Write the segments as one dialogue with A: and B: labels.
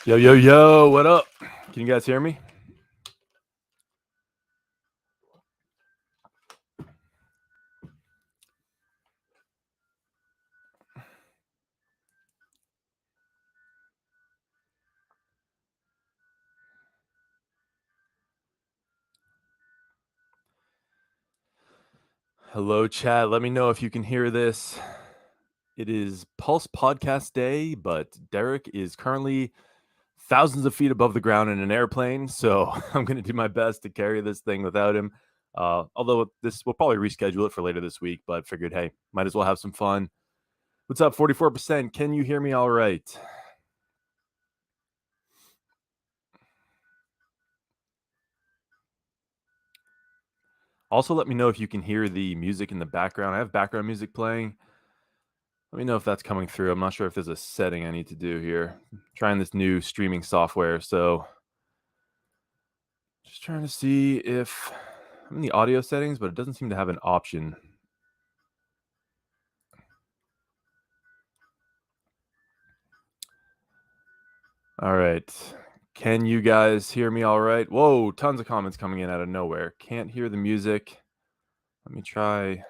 A: Yo, yo, yo, what up? Can you guys hear me? Hello, chat. Let me know if you can hear this. It is Pulse Podcast Day, but Derek is currently thousands of feet above the ground in an airplane, so I'm going to do my best to carry this thing without him. Although we'll probably reschedule it for later this week, but figured, hey, might as well have some fun. What's up, 44%? Can you hear me all right? Also, let me know if you can hear the music in the background. I have background music playing. Let me know if that's coming through. I'm not sure if there's a setting I need to do here. I'm trying this new streaming software, so just trying to see if I'm in the audio settings, but it doesn't seem to have an option. All right. Can you guys hear me all right? Whoa, tons of comments coming in out of nowhere. Can't hear the music. Let me try.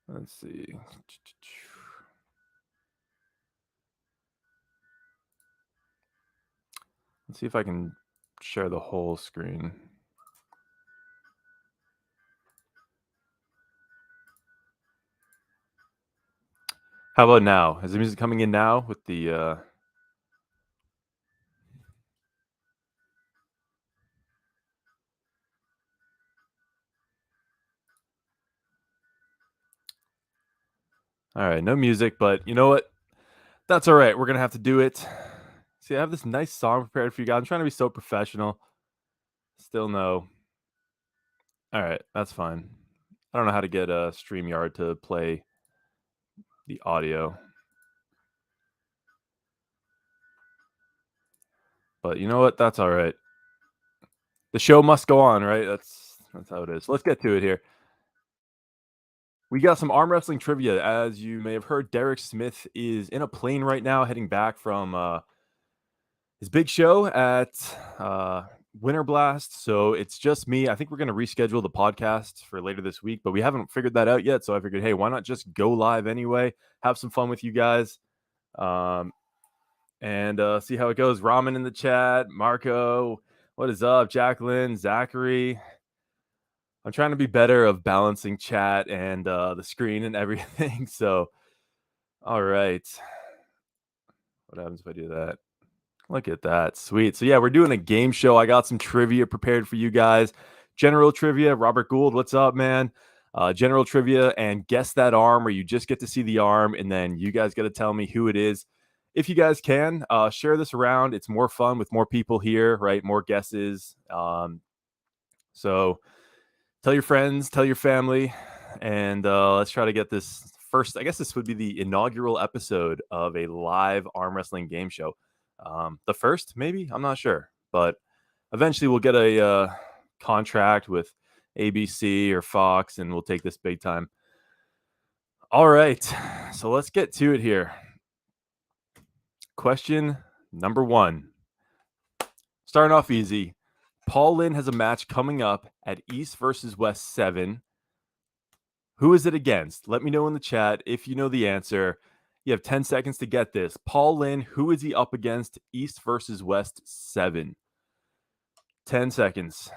A: Let's see. Let's see if I can share the whole screen. How about now? Is the music coming in now with the All right, no music, but you know what? That's all right. We're going to have to do it. See, I have this nice song prepared for you guys. I'm trying to be so professional. Still no. All right, that's fine. I don't know how to get a StreamYard to play the audio. But you know what? That's all right. The show must go on, right? That's how it is. Let's get to it here. We got some arm wrestling trivia. As you may have heard, Derek Smith is in a plane right now heading back from his big show at Winter Blast. So it's just me. I think we're going to reschedule the podcast for later this week, but we haven't figured that out yet. So I figured, hey, why not just go live anyway? Have some fun with you guys. And see how it goes. Ramen in the chat. Marco, what is up? Jacqueline, Zachary. I'm trying to be better of balancing chat and the screen and everything. So, all right. What happens if I do that? Look at that. Sweet. So, yeah, we're doing a game show. I got some trivia prepared for you guys. General trivia. Robert Gould, what's up, man? General trivia and guess that arm, where you just get to see the arm and then you guys got to tell me who it is. If you guys can, share this around. It's more fun with more people here, right? More guesses. So tell your friends, tell your family, and let's try to get this first. I guess this would be the inaugural episode of a live arm wrestling game show. The first, maybe? I'm not sure. But eventually we'll get a contract with ABC or Fox, and we'll take this big time. All right. So let's get to it here. Question number 1. Starting off easy. Paul Lynn has a match coming up at East versus West 7. Who is it against? Let me know in the chat if you know the answer. You have 10 seconds to get this. Paul Lynn, who is he up against? East versus West 7. 10 seconds.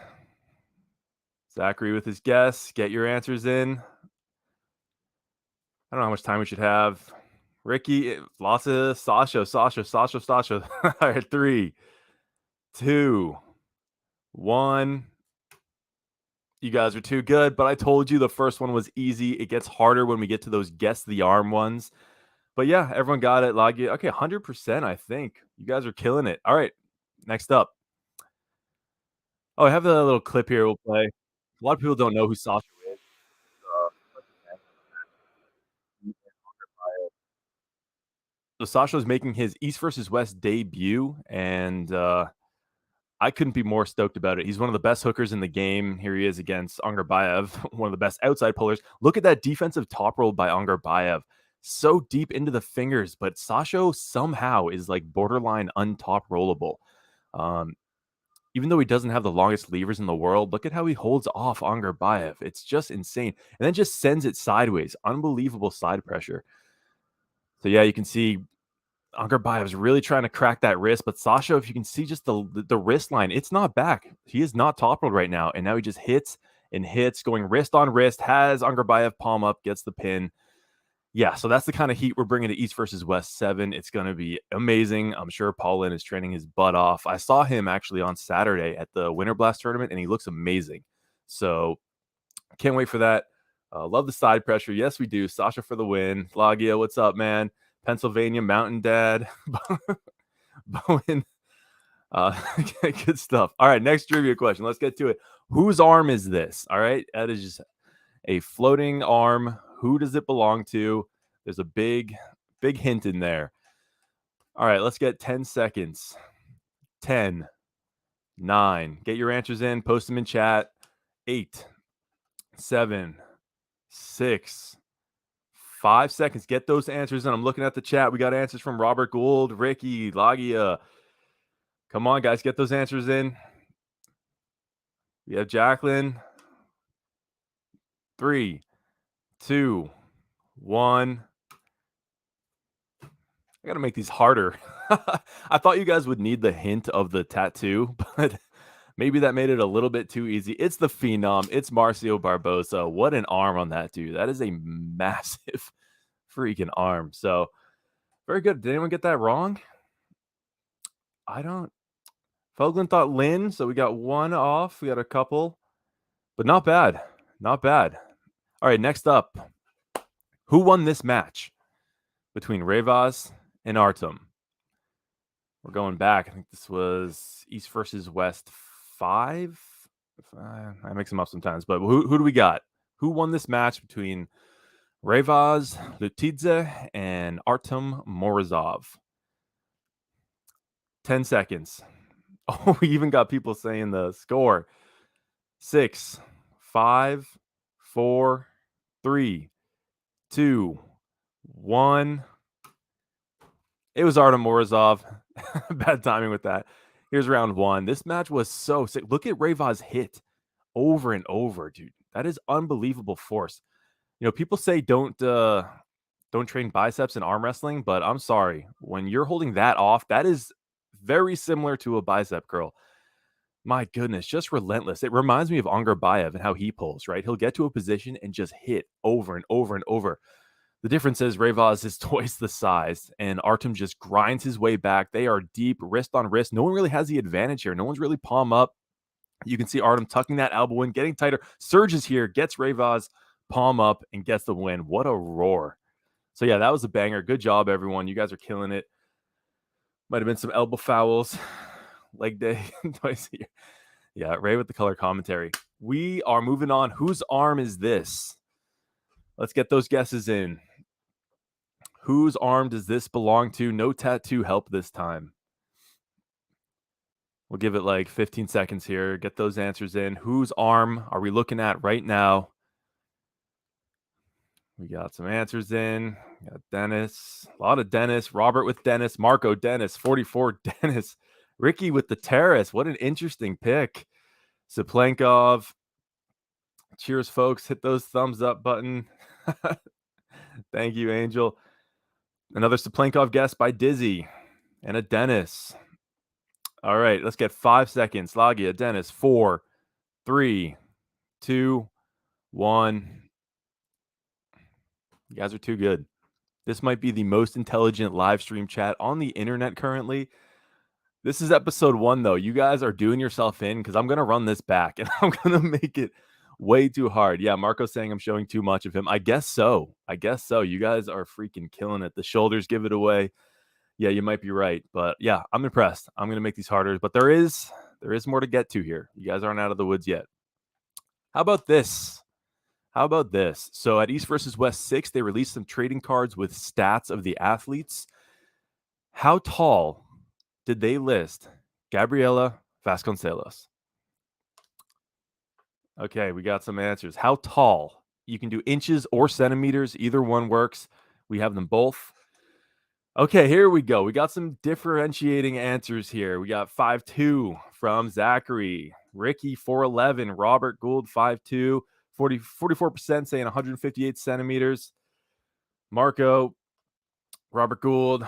A: Zachary with his guess. Get your answers in. I don't know how much time we should have. Ricky, lots of Sasha. All right, 3, 2, 1. You guys are too good, but I told you the first one was easy. It gets harder when we get to those guess the arm ones. But yeah, everyone got it. Okay, 100%, I think. You guys are killing it. All right, next up. Oh, I have a little clip here we'll play. A lot of people don't know who Sasha is. So Sasha is making his East versus West debut, and I couldn't be more stoked about it. He's one of the best hookers in the game. Here he is against Angarbayev, one of the best outside pullers. Look at that defensive top roll by Angarbayev. so deep into the fingers, but Sasho somehow is like borderline untop rollable. Even though he doesn't have the longest levers in the world, look at how he holds off Angarbayev. It's just insane. And then just sends it sideways. Unbelievable side pressure. So yeah, you can see Angarbayev's really trying to crack that wrist, but Sasha, if you can see just the wrist line, it's not back. He is not top rolled right now. And now he just hits and hits, going wrist on wrist, has Angarbayev palm up, gets the pin. Yeah, so that's the kind of heat we're bringing to East versus West 7. It's going to be amazing. I'm sure Paulin is training his butt off. I saw him actually on Saturday at the Winter Blast tournament, and he looks amazing. So can't wait for that. Love the side pressure. Yes, we do. Sasha for the win. Lagia, what's up, man? Pennsylvania Mountain Dad. Bowen. Good stuff. All right, next trivia question. Let's get to it. Whose arm is this? All right, that is just a floating arm. Who does it belong to? There's a big hint in there. All right, let's get 10 seconds. 10, 9. Get your answers in. Post them in chat. 8, 7, 6, 5 seconds. Get those answers in. I'm looking at the chat. We got answers from Robert Gould, Ricky, Lagia. Come on, guys. Get those answers in. We have Jacqueline. 3, 2, 1. I got to make these harder. I thought you guys would need the hint of the tattoo, but maybe that made it a little bit too easy. It's the Phenom. It's Marcio Barbosa. What an arm on that dude. That is a massive freaking arm. So very good. Did anyone get that wrong? I don't. Foglin thought Lynn, so we got one off. We got a couple, but not bad. Not bad. All right, next up. Who won this match between Revaz and Artem? We're going back. I think this was East versus West 5. I mix them up sometimes, but who do we got? Who won this match between Revaz Lutidze and Artem Morozov? 10 seconds. Oh, we even got people saying the score. 6, 5, 4, 3, 2, 1. It was Artem Morozov. Bad timing with that. Here's round 1. This match was so sick. Look at Revaz hit over and over, dude. That is unbelievable force. You know, people say don't train biceps in arm wrestling, but I'm sorry. When you're holding that off, that is very similar to a bicep curl. My goodness, just relentless. It reminds me of Angarbayev and how he pulls, right? He'll get to a position and just hit over and over and over. The difference is Revaz is twice the size, and Artem just grinds his way back. They are deep, wrist on wrist. No one really has the advantage here. No one's really palm up. You can see Artem tucking that elbow in, getting tighter. Surges here, gets Revaz palm up, and gets the win. What a roar. So, yeah, that was a banger. Good job, everyone. You guys are killing it. Might have been some elbow fouls. Leg day twice a year. Yeah, Ray with the color commentary. We are moving on. Whose arm is this? Let's get those guesses in. Whose arm does this belong to? No tattoo help this time. We'll give it like 15 seconds here. Get those answers in. Whose arm are we looking at right now? We got some answers in. We got Dennis. A lot of Dennis. Robert with Dennis. Marco Dennis. 44 Dennis. Ricky with the Terrace. What an interesting pick. Saplankov. Cheers, folks. Hit those thumbs up button. Thank you, Angel. Another Saplankov guest by Dizzy. And a Dennis. All right, let's get 5 seconds. Lagia, Dennis. 4, 3, 2, 1. You guys are too good. This might be the most intelligent live stream chat on the internet currently. This is episode 1, though. You guys are doing yourself in because I'm going to run this back and I'm going to make it way too hard. Yeah, Marco's saying I'm showing too much of him. I guess so. You guys are freaking killing it. The shoulders give it away. Yeah, you might be right. But yeah, I'm impressed. I'm going to make these harder. But there is more to get to here. You guys aren't out of the woods yet. How about this? So at East versus West 6, they released some trading cards with stats of the athletes. How tall did they list Gabriela Vasconcelos? Okay, we got some answers. How tall? You can do inches or centimeters. Either one works. We have them both. Okay, here we go. We got some differentiating answers here. We got 5'2" from Zachary, Ricky 4'11", Robert Gould 5'2", 44% saying 158 centimeters. Marco, Robert Gould.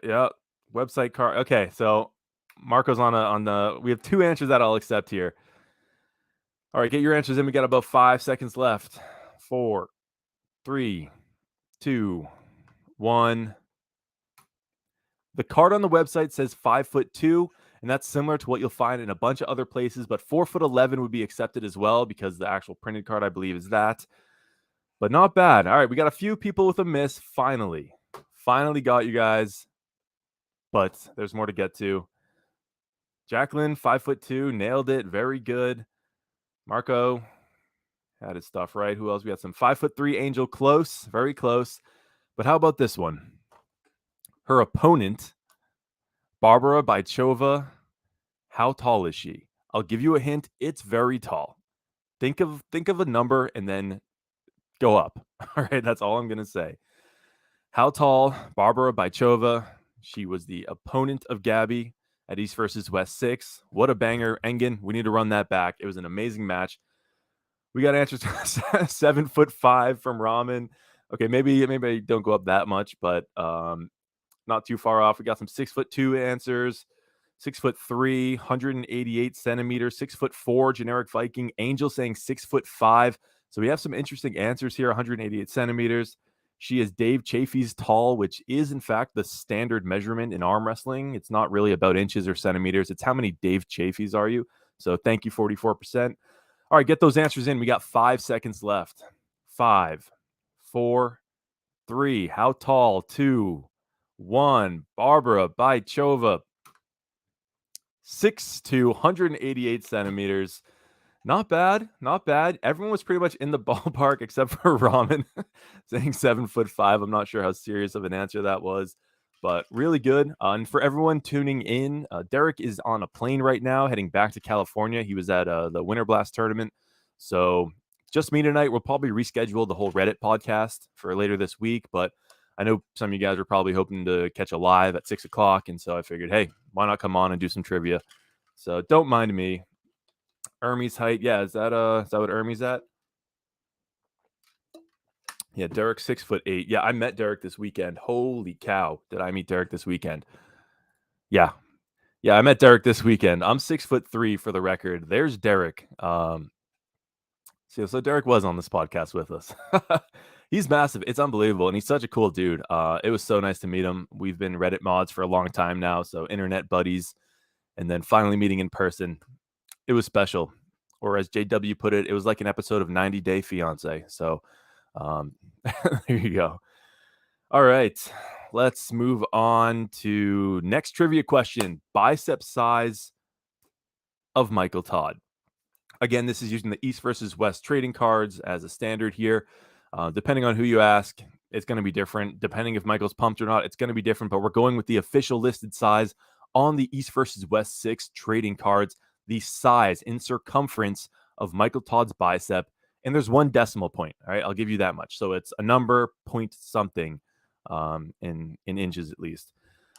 A: Yeah, website card. Okay, so Marco's on the. We have two answers that I'll accept here. All right, get your answers in. We got about 5 seconds left. 4, 3, 2, 1. The card on the website says 5'2", and that's similar to what you'll find in a bunch of other places, but 4'11" would be accepted as well because the actual printed card, I believe, is that. But not bad. All right, we got a few people with a miss. Finally got you guys, but there's more to get to. Jacqueline, 5'2", nailed it. Very good. Marco had his stuff right. Who else? We had some 5'3" Angel, close, very close. But how about this one? Her opponent, Barbara Bychova, how tall is she? I'll give you a hint. It's very tall. Think of a number and then go up. All right, that's all I'm going to say. How tall? Barbara Bychova. She was the opponent of Gabby at East versus West 6. What a banger. Engen, we need to run that back. It was an amazing match. We got answers 7'5" from Ramen. Okay, maybe I don't go up that much, but not too far off. We got some 6'2" answers. 6'3", 188 centimeters. 6'4", generic Viking. Angel saying 6'5". So we have some interesting answers here. 188 centimeters. She is Dave Chafee's tall, which is in fact the standard measurement in arm wrestling. It's not really about inches or centimeters. It's how many Dave Chafees are you. So thank you, 44%. All right, get those answers in. We got 5 seconds left. 5, 4, 3. How tall? 2, 1. Barbara Bychova, 6'2", 188 centimeters. Not bad. Everyone was pretty much in the ballpark except for Ramen saying 7'5". I'm not sure how serious of an answer that was, but really good. And for everyone tuning in, Derek is on a plane right now heading back to California. He was at the Winter Blast tournament. So just me tonight. We'll probably reschedule the whole Reddit podcast for later this week, but I know some of you guys are probably hoping to catch a live at 6 o'clock. And so I figured, hey, why not come on and do some trivia? So don't mind me. Ermy's height. Yeah, is that what Ermy's at? Yeah, Derek's 6'8". Yeah, I met Derek this weekend. Holy cow, did I meet Derek this weekend? Yeah, I met Derek this weekend. I'm 6'3" for the record. There's Derek. So Derek was on this podcast with us. He's massive. It's unbelievable, and he's such a cool dude. It was so nice to meet him. We've been Reddit mods for a long time now, so internet buddies, and then finally meeting in person. It was special. Or as JW put it, it was like an episode of 90 Day Fiance. So there you go. All right, let's move on to next trivia question. Bicep size of Michael Todd. Again, this is using the East versus West trading cards as a standard here. Depending on who you ask, it's going to be different. Depending if Michael's pumped or not, it's going to be different. But we're going with the official listed size on the East versus West 6 trading cards. The size in circumference of Michael Todd's bicep. And there's 1 decimal point. All right, I'll give you that much. So it's a number, point something in inches at least.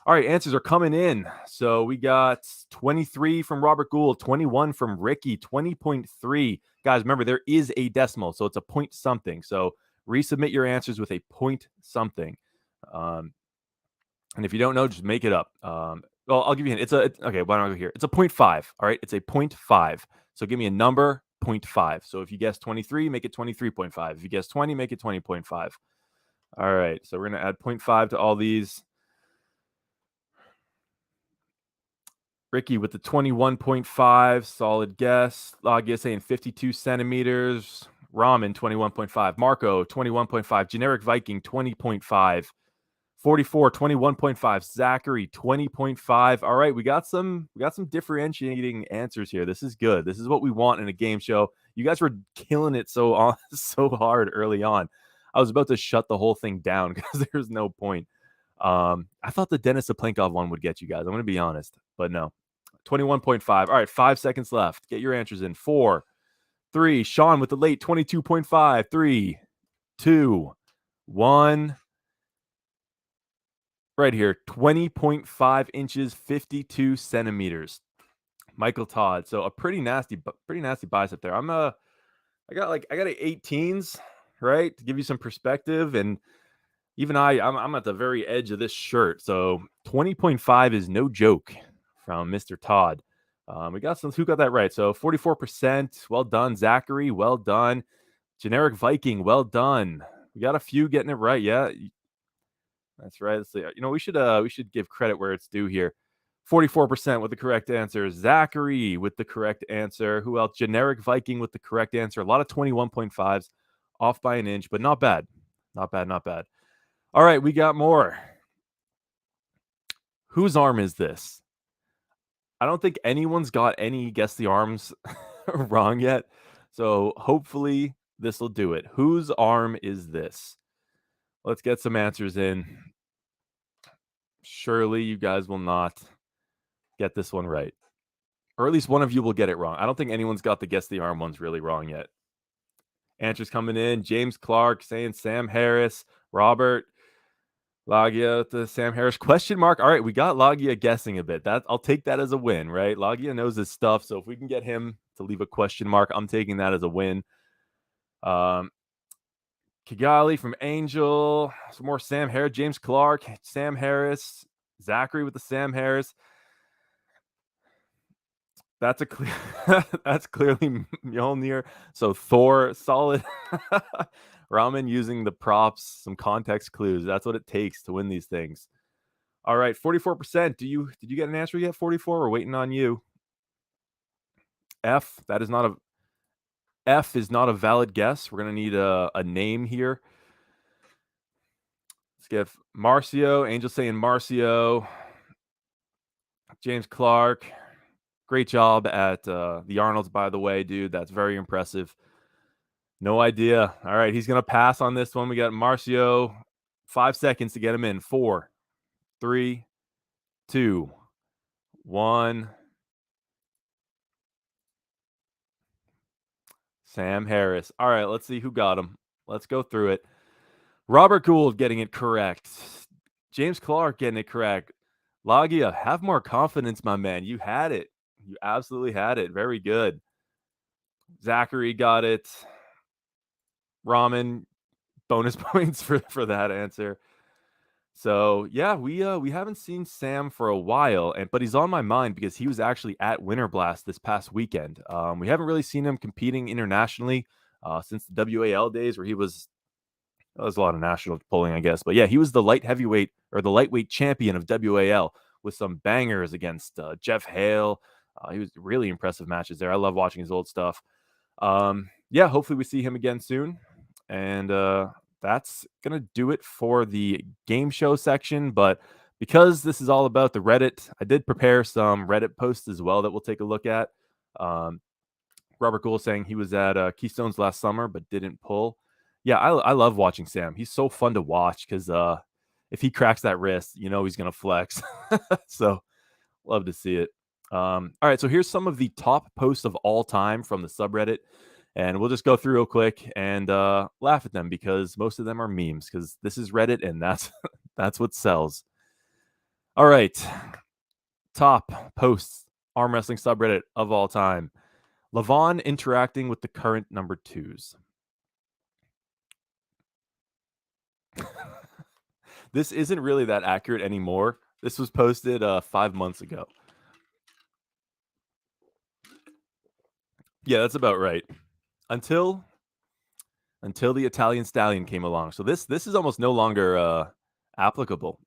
A: All right, answers are coming in. So we got 23 from Robert Gould, 21 from Ricky, 20.3. Guys, remember, there is a decimal, so it's a point something. So resubmit your answers with a point something. And if you don't know, just make it up. Well, I'll give you a hint. Okay, why don't I go here? It's a 0.5. All right, it's a 0.5. So give me a number, 0.5. So if you guess 23, make it 23.5. If you guess 20, make it 20.5. All right, so we're going to add 0.5 to all these. Ricky with the 21.5, solid guess. Lagia saying 52 centimeters. Ramen, 21.5. Marco, 21.5. Generic Viking, 20.5. 44, 21.5. Zachary, 20.5. All right, we got some differentiating answers here. This is good. This is what we want in a game show. You guys were killing it so hard early on. I was about to shut the whole thing down because there's no point. I thought the Dennis Zaplenkov one would get you guys. I'm going to be honest, but no. 21.5. All right, 5 seconds left. Get your answers in. 4, 3. Sean with the late 22.5. 3, 2, 1. Right here, 20.5 inches, 52 centimeters. Michael Todd. So a pretty nasty bicep there. I got a 18s, right? To give you some perspective. And even I'm at the very edge of this shirt. So 20.5 is no joke from Mr. Todd. We got who got that right. So 44%. Well done, Zachary. Well done. Generic Viking. Well done. We got a few getting it right. Yeah. That's right. Let's see. We should give credit where it's due here. 44% with the correct answer. Zachary with the correct answer. Who else? Generic Viking with the correct answer. A lot of 21.5s, off by an inch, but not bad. Not bad, not bad. All right, we got more. Whose arm is this? I don't think anyone's got any guess the arms wrong yet. So hopefully this will do it. Whose arm is this? Let's get some answers in. Surely you guys will not get this one right. Or at least one of you will get it wrong. I don't think anyone's got the guess the arm ones really wrong yet. Answers coming in. James Clark saying Sam Harris. Robert Lagia to Sam Harris. Question mark. All right, we got Lagia guessing a bit. I'll take that as a win, right? Lagia knows his stuff. So if we can get him to leave a question mark, I'm taking that as a win. Kigali from Angel. Some more Sam Harris. James Clark. Sam Harris. Zachary with the Sam Harris. That's that's clearly Mjolnir. So Thor, solid. Ramen using the props, some context clues. That's what it takes to win these things. All right, 44%. Did you get an answer yet? 44. We're waiting on you. F. F is not a valid guess. We're gonna need a name here. Let's get Marcio. Angel saying Marcio. James Clark. Great job at the Arnolds, by the way, dude. That's very impressive. No idea. All right, he's going to pass on this one. We got Marcio. 5 seconds to get him in. 4, 3, 2, 1. Sam Harris. All right, let's see who got him. Let's go through it. Robert Gould getting it correct. James Clark getting it correct. Lagia, have more confidence, my man. You had it. You absolutely had it. Very good. Zachary got it. Ramen, bonus points for that answer. So yeah, we haven't seen Sam for a while, but he's on my mind because he was actually at Winter Blast this past weekend. We haven't really seen him competing internationally since the WAL days, where he was. That was a lot of national pulling, I guess, but yeah, he was the light heavyweight or the lightweight champion of WAL with some bangers against Jeff Hale. He was really impressive matches there. I love watching his old stuff. Yeah, hopefully we see him again soon. And that's going to do it for the game show section. But because this is all about the Reddit, I did prepare some Reddit posts as well that we'll take a look at. Robert Gould saying he was at Keystones last summer but didn't pull. Yeah, I love watching Sam. He's so fun to watch because if he cracks that wrist, he's going to flex. So love to see it. All right, so here's some of the top posts of all time from the subreddit. And we'll just go through real quick and laugh at them because most of them are memes because this is Reddit and that's what sells. All right. Top posts, arm wrestling subreddit of all time. Levon interacting with the current number 2s. This isn't really that accurate anymore. This was posted 5 months ago. Yeah, that's about right. Until the Italian Stallion came along. So this is almost no longer applicable.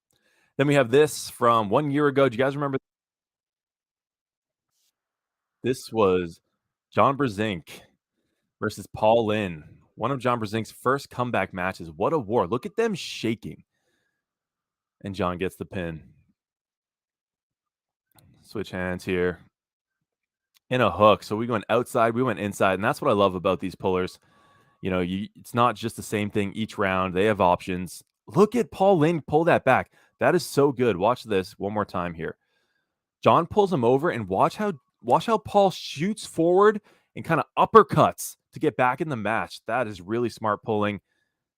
A: Then we have this from 1 year ago. Do you guys remember? This was John Brzenk versus Paul Lynn. One of John Brzenk's first comeback matches. What a war. Look at them shaking. And John gets the pin. Switch hands here. In a hook. So we went outside, we went inside. And that's what I love about these pullers. It's not just the same thing each round. They have options. Look at Paul Lynn pull that back. That is so good. Watch this one more time here. John pulls him over and watch how Paul shoots forward and kind of uppercuts to get back in the match. That is really smart pulling.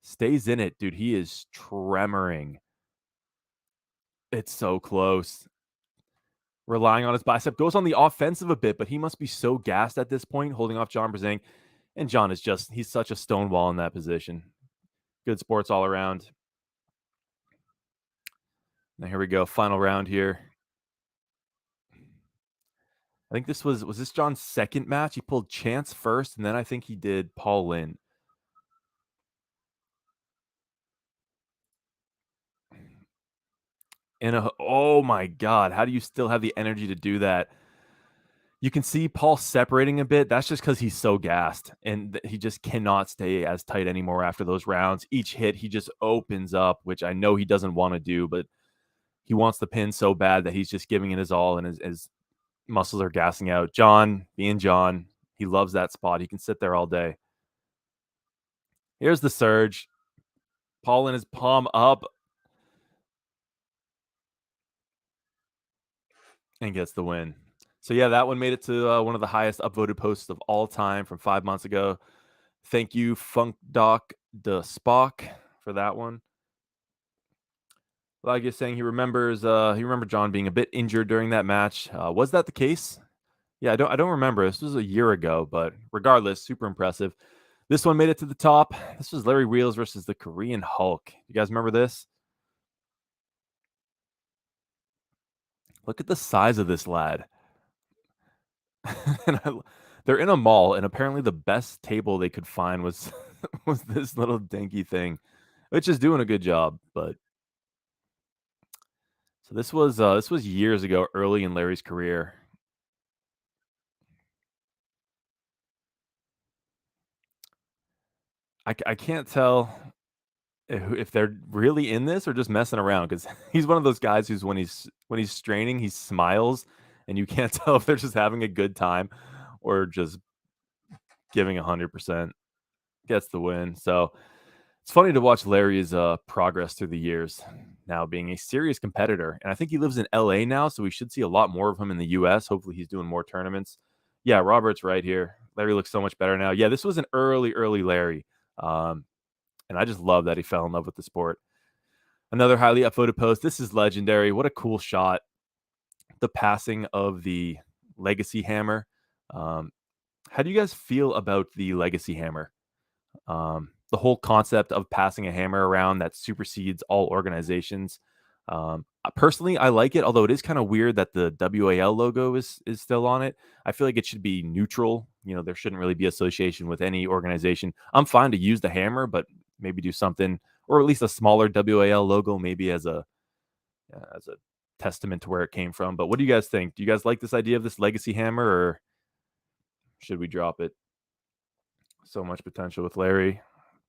A: Stays in it, dude. He is tremoring. It's so close. Relying on his bicep. Goes on the offensive a bit, but he must be so gassed at this point, holding off John Brazing. And John is just, he's such a stonewall in that position. Good sports all around. Now here we go. Final round here. I think this was this John's second match? He pulled Chance first, and then I think he did Paul Lynn. Oh my God, how do you still have the energy to do that? You can see Paul separating a bit. That's just because he's so gassed, and he just cannot stay as tight anymore after those rounds. Each hit, he just opens up, which I know he doesn't want to do, but he wants the pin so bad that he's just giving it his all, and his muscles are gassing out. John, being John, he loves that spot. He can sit there all day. Here's the surge. Paul in his palm up and gets the win. So yeah, that one made it to one of the highest upvoted posts of all time from 5 months ago. Thank you, Funk Doc the Spock, for that one. Like you're saying, he remembers John being a bit injured during that match. Was that the case? Yeah, I don't remember. This was a year ago, but regardless, super impressive. This one made it to the top. This was Larry Wheels versus the Korean Hulk. You guys remember this? Look at the size of this lad. and they're in a mall, and apparently the best table they could find was was this little dinky thing, which is doing a good job. But so this was years ago, early in Larry's career. I can't tell if they're really in this or just messing around, because he's one of those guys who's when he's straining, he smiles, and you can't tell if they're just having a good time or just giving 100%. Gets the win. So it's funny to watch Larry's progress through the years, now being a serious competitor. And I think he lives in LA now, so we should see a lot more of him in the US. Hopefully he's doing more tournaments. Yeah, Robert's right here. Larry looks so much better now. Yeah, this was an early Larry. And I just love that he fell in love with the sport. Another highly upvoted post. This is legendary. What a cool shot. The passing of the Legacy Hammer. How do you guys feel about the Legacy Hammer? The whole concept of passing a hammer around that supersedes all organizations. Personally, I like it, although it is kind of weird that the WAL logo is still on it. I feel like it should be neutral. You know, there shouldn't really be association with any organization. I'm fine to use the hammer, but maybe do something, or at least a smaller WAL logo, maybe as a testament to where it came from. But what do you guys think? Do you guys like this idea of this legacy hammer, or should we drop it? So much potential with Larry.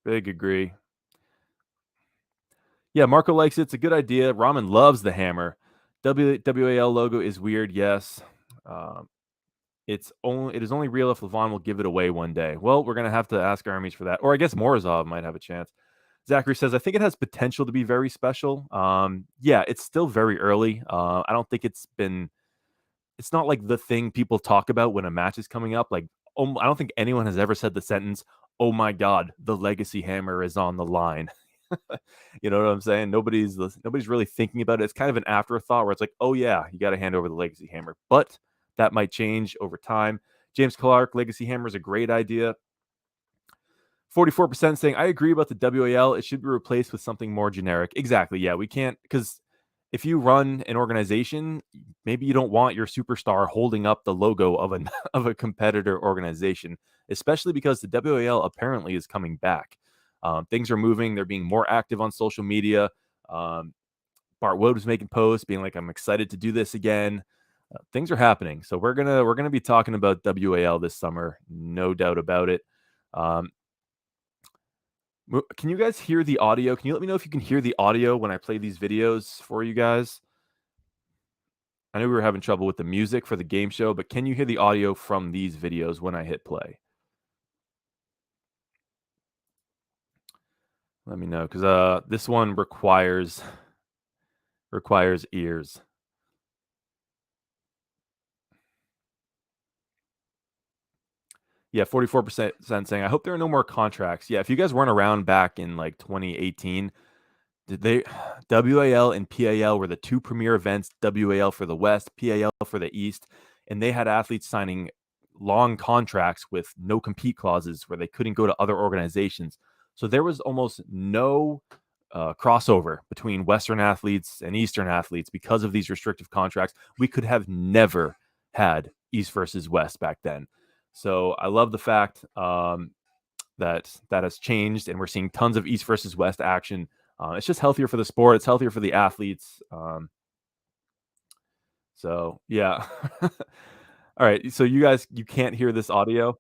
A: Big agree. Yeah, Marco likes it. It's a good idea. Ramen loves the hammer. WAL logo is weird, yes. It is only real if Levon will give it away one day. Well, we're gonna have to ask armies for that, or I guess Morozov might have a chance. Zachary says, I think it has potential to be very special. Yeah, it's still very early. I don't think it's not like the thing people talk about when a match is coming up. Like, I don't think anyone has ever said the sentence, "Oh my God, the legacy hammer is on the line." You know what I'm saying? Nobody's really thinking about it. It's kind of an afterthought where it's like, oh yeah, you got to hand over the legacy hammer, but that might change over time. James Clark, legacy hammer is a great idea. 44% saying, I agree about the WAL. It should be replaced with something more generic. Exactly. Yeah, we can't, because if you run an organization, maybe you don't want your superstar holding up the logo of of a competitor organization, especially because the WAL apparently is coming back. Things are moving. They're being more active on social media. Bart Wood was making posts being like, I'm excited to do this again. Things are happening. So we're gonna be talking about WAL this summer, no doubt about it. Can you guys hear the audio? Can you let me know if you can hear the audio when I play these videos for you guys? I know we were having trouble with the music for the game show, but can you hear the audio from these videos when I hit play? Let me know, because this one requires ears. Yeah, 44% saying, "I hope there are no more contracts." Yeah, if you guys weren't around back in, like, 2018, did they WAL and PAL were the 2 premier events, WAL for the West, PAL for the East, and they had athletes signing long contracts with no compete clauses where they couldn't go to other organizations. So there was almost no, crossover between Western athletes and Eastern athletes because of these restrictive contracts. We could have never had East versus West back then. So I love the fact, that has changed, and we're seeing tons of East versus West action. It's just healthier for the sport. It's healthier for the athletes. So yeah. All right. So you guys, you can't hear this audio.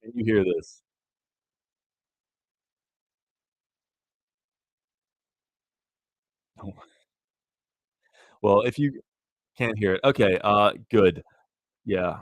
A: Can you hear this? Well, if you can't hear it, okay. Good. Yeah.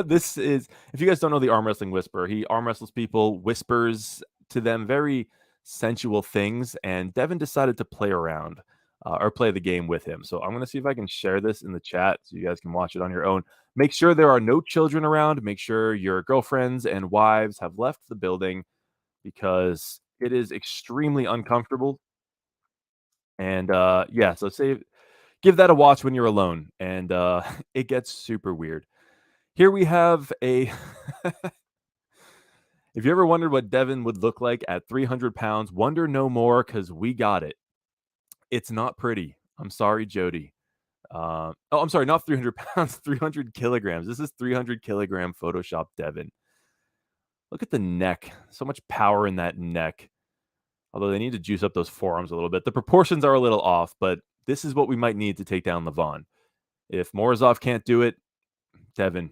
A: This is, if you guys don't know the Arm Wrestling Whisper, he arm wrestles people, whispers to them very sensual things, and Devin decided to play around, or play the game with him. So I'm gonna see if I can share this in the chat so you guys can watch it on your own. Make sure there are no children around. Make sure your girlfriends and wives have left the building because it is extremely uncomfortable. And yeah, so save give that a watch when you're alone, and it gets super weird. Here we have a if you ever wondered what Devin would look like at 300 pounds, wonder no more because we got it. It's not pretty. I'm sorry, Jody. Oh, I'm sorry, not 300 pounds, 300 kilograms. This is 300 kilogram Photoshop Devin. Look at the neck. So much power in that neck. Although they need to juice up those forearms a little bit. The proportions are a little off, but this is what we might need to take down Levon. If Morozov can't do it, Devin,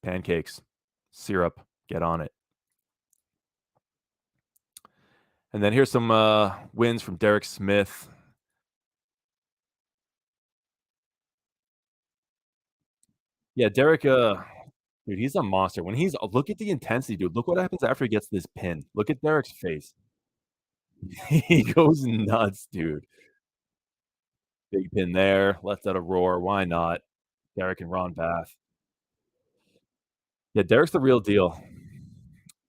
A: pancakes, syrup, get on it. And then here's some wins from Derek Smith. Yeah, Derek, dude, he's a monster. When he's look at the intensity, dude. Look what happens after he gets this pin. Look at Derek's face. He goes nuts, dude. Big pin there, lets out a roar. Why not? Derek and Ron Bath. Yeah, Derek's the real deal.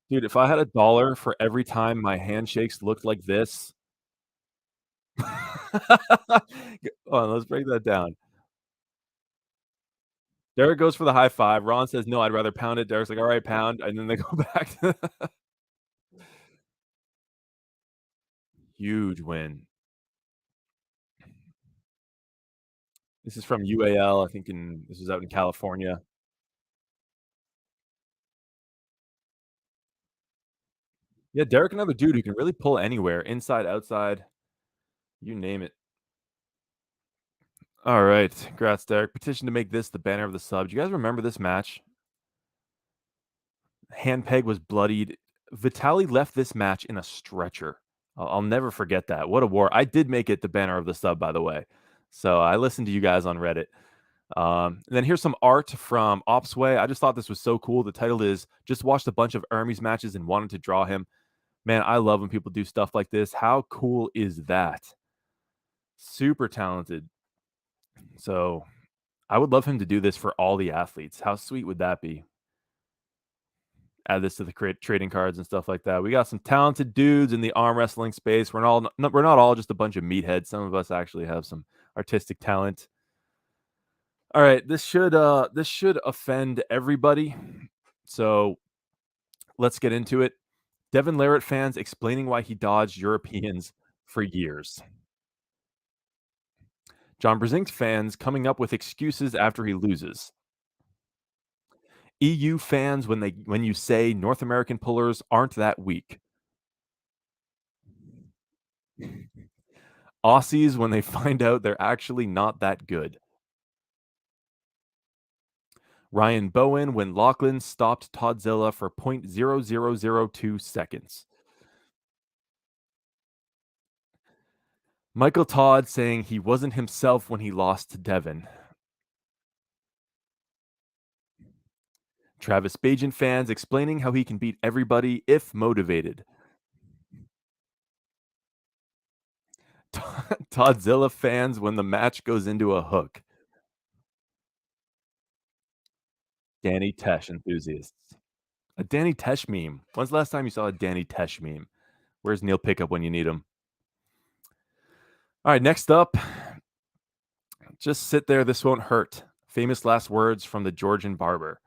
A: Dude, if I had $1 for every time my handshakes looked like this. Hold on, let's break that down. Derek goes for the high five. Ron says, "No, I'd rather pound it." Derek's like, "All right, pound." And then they go back to huge win. This is from UAL, I think this is out in California. Yeah, Derek, another dude who can really pull anywhere, inside, outside, you name it. All right, congrats, Derek. Petition to make this the banner of the sub. Do you guys remember this match? Hand peg was bloodied. Vitali left this match in a stretcher. I'll never forget that. What a war. I did make it the banner of the sub, by the way. So I listened to you guys on Reddit. And then here's some art from OpsWay. I just thought this was so cool. The title is Just Watched a Bunch of Hermes matches and wanted to draw him. Man, I love when people do stuff like this. How cool is that? Super talented. So I would love him to do this for all the athletes. How sweet would that be? Add this to the trading cards and stuff like that. We got some talented dudes in the arm wrestling space. We're not all just a bunch of meatheads. Some of us actually have some artistic talent. All right, this should offend everybody. So let's get into it. Devin Larratt fans explaining why he dodged Europeans for years. John Brzezinski fans coming up with excuses after he loses. EU fans when you say North American pullers aren't that weak. Aussies when they find out they're actually not that good. Ryan Bowen when Lachlan stopped Toddzilla for 0.0002 seconds. Michael Todd saying he wasn't himself when he lost to Devin. Travis Bajan fans explaining how he can beat everybody if motivated. Toddzilla fans when the match goes into a hook. Danny Tesh enthusiasts. A Danny Tesh meme. When's the last time you saw a Danny Tesh meme? Where's Neil Pickup when you need him? All right, next up, just sit there. This won't hurt. Famous last words from the Georgian barber.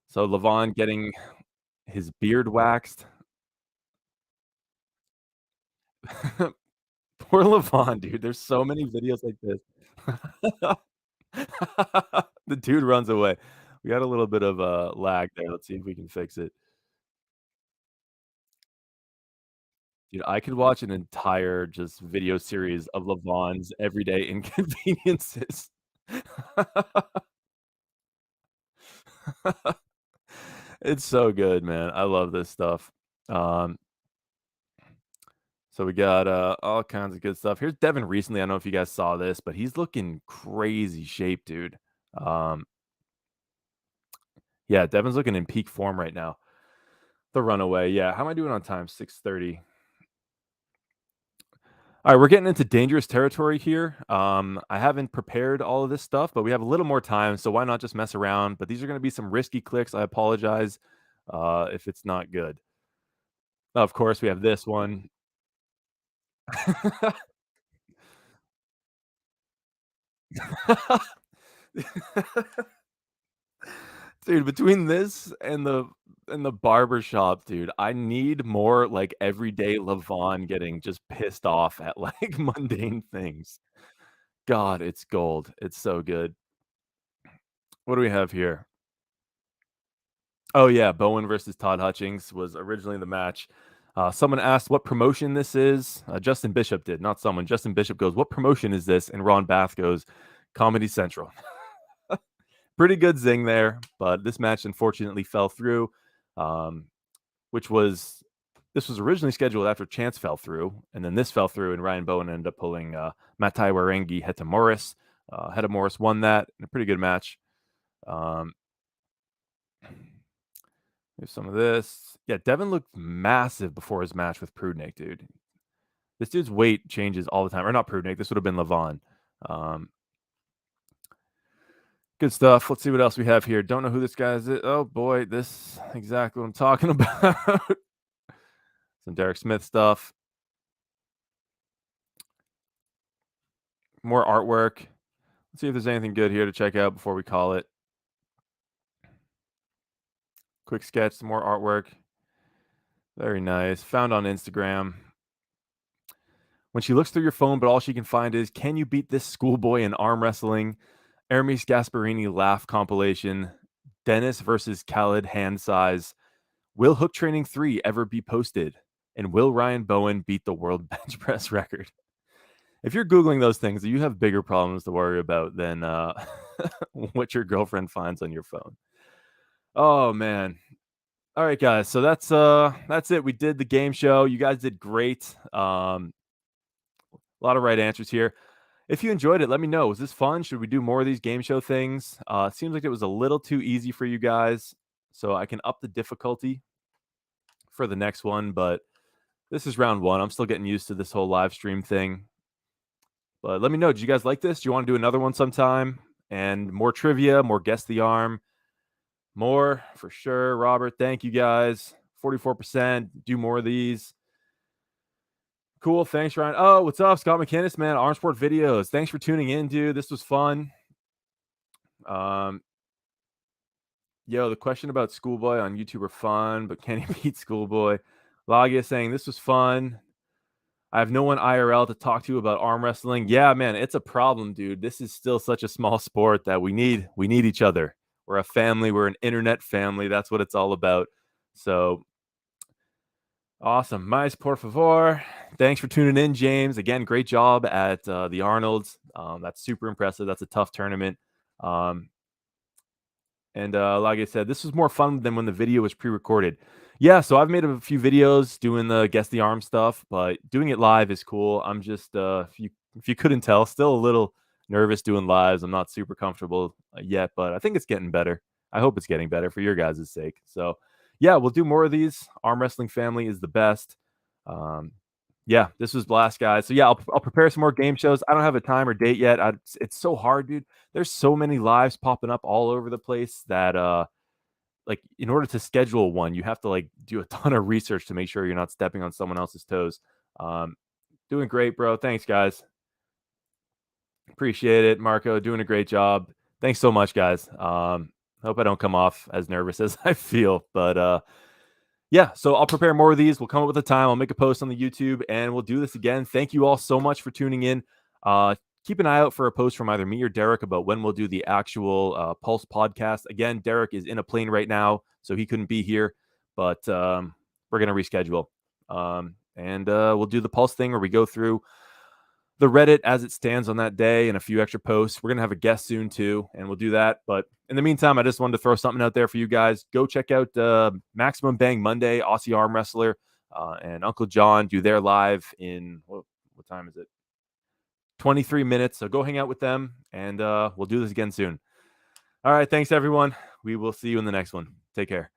A: So Levon getting his beard waxed. Poor Levon, dude. There's so many videos like this. The dude runs away. We got a little bit of a lag there. Let's see if we can fix it. Dude, I could watch an entire just video series of Levon's everyday inconveniences. It's so good, man. I love this stuff. Um, so we got all kinds of good stuff. Here's Devin recently. I don't know if you guys saw this, but he's looking crazy shape, dude. Um, yeah, Devin's looking in peak form right now. The runaway. Yeah. How am I doing on time? 6:30. All right, we're getting into dangerous territory here. I haven't prepared all of this stuff, but we have a little more time, so why not just mess around? But these are going to be some risky clicks. I apologize if it's not good. Of course, we have this one. Dude, between this and the barber shop, dude, I need more like everyday Levon getting just pissed off at like mundane things. God, it's gold. It's so good. What do we have here? Oh yeah, Bowen versus Todd Hutchings was originally the match. Someone asked what promotion this is. Justin Bishop did, not someone. Justin Bishop goes, "What promotion is this?" And Ron Bath goes, "Comedy Central." Pretty good zing there, but this match unfortunately fell through, um, which was this was originally scheduled after Chance fell through, and then this fell through, and Ryan Bowen ended up pulling Matai Warengi Heta Morris. Heta Morris won that in a pretty good match. Um, Here's some of this. Yeah, Devin looked massive before his match with Prudnik, dude. This dude's weight changes all the time. Or not Prudnik. This would have been Levon. Um, good stuff. Let's see what else we have here. Don't know who this guy is. Oh boy, this is exactly what I'm talking about. Some Derek Smith stuff. More artwork. Let's see if there's anything good here to check out before we call it. Quick sketch, some more artwork. Very nice. Found on Instagram. When she looks through your phone, but all she can find is, can you beat this schoolboy in arm wrestling? Aramis Gasparini laugh compilation. Dennis versus Khaled hand size. Will Hook Training 3 ever be posted? And will Ryan Bowen beat the world bench press record? If you're Googling those things, you have bigger problems to worry about than what your girlfriend finds on your phone. Oh, man. All right, guys. So that's it. We did the game show. You guys did great. A lot of right answers here. If you enjoyed it, let me know. Was this fun? Should we do more of these game show things? It seems like it was a little too easy for you guys, so I can up the difficulty for the next one. But this is round one. I'm still getting used to this whole live stream thing. But let me know. Did you guys like this? Do you want to do another one sometime? And more trivia, more guess the arm, more for sure. Robert, thank you guys. 44%. Do more of these. Cool. Thanks, Ryan. Oh, what's up, Scott McKinnis, man? Arm Sport Videos. Thanks for tuning in, dude. This was fun. Yo, the question about Schoolboy on YouTube are fun, but can he beat Schoolboy? Lagia saying this was fun. I have no one IRL to talk to about arm wrestling. Yeah, man, it's a problem, dude. This is still such a small sport that we need each other. We're a family. We're an internet family. That's what it's all about. So awesome. Mais por favor. Thanks for tuning in, James. Again, great job at the Arnolds. That's super impressive. That's a tough tournament. And like I said, this was more fun than when the video was pre-recorded. Yeah, so I've made a few videos doing the guess the arm stuff, but doing it live is cool. I'm just if you couldn't tell, still a little nervous doing lives. I'm not super comfortable yet, but I think it's getting better. I hope it's getting better for your guys' sake. So yeah, we'll do more of these. Arm wrestling family is the best. Yeah, this was blast, guys. So yeah, I'll prepare some more game shows. I don't have a time or date yet. It's so hard, dude. There's so many lives popping up all over the place that like in order to schedule one, you have to like do a ton of research to make sure you're not stepping on someone else's toes. Um, doing great, bro. Thanks, guys. Appreciate it, Marco. Doing a great job. Thanks so much, guys. Hope I don't come off as nervous as I feel, but yeah, so I'll prepare more of these. We'll come up with a time. I'll make a post on the YouTube and we'll do this again. Thank you all so much for tuning in. Keep an eye out for a post from either me or Derek about when we'll do the actual Pulse podcast. Again, Derek is in a plane right now, so he couldn't be here, but we're going to reschedule. And we'll do the Pulse thing where we go through the Reddit as it stands on that day and a few extra posts. We're going to have a guest soon too, and we'll do that. But in the meantime, I just wanted to throw something out there for you guys. Go check out Maximum Bang Monday, Aussie Arm Wrestler, and Uncle John do their live in, what time is it? 23 minutes. So go hang out with them, and we'll do this again soon. All right. Thanks, everyone. We will see you in the next one. Take care.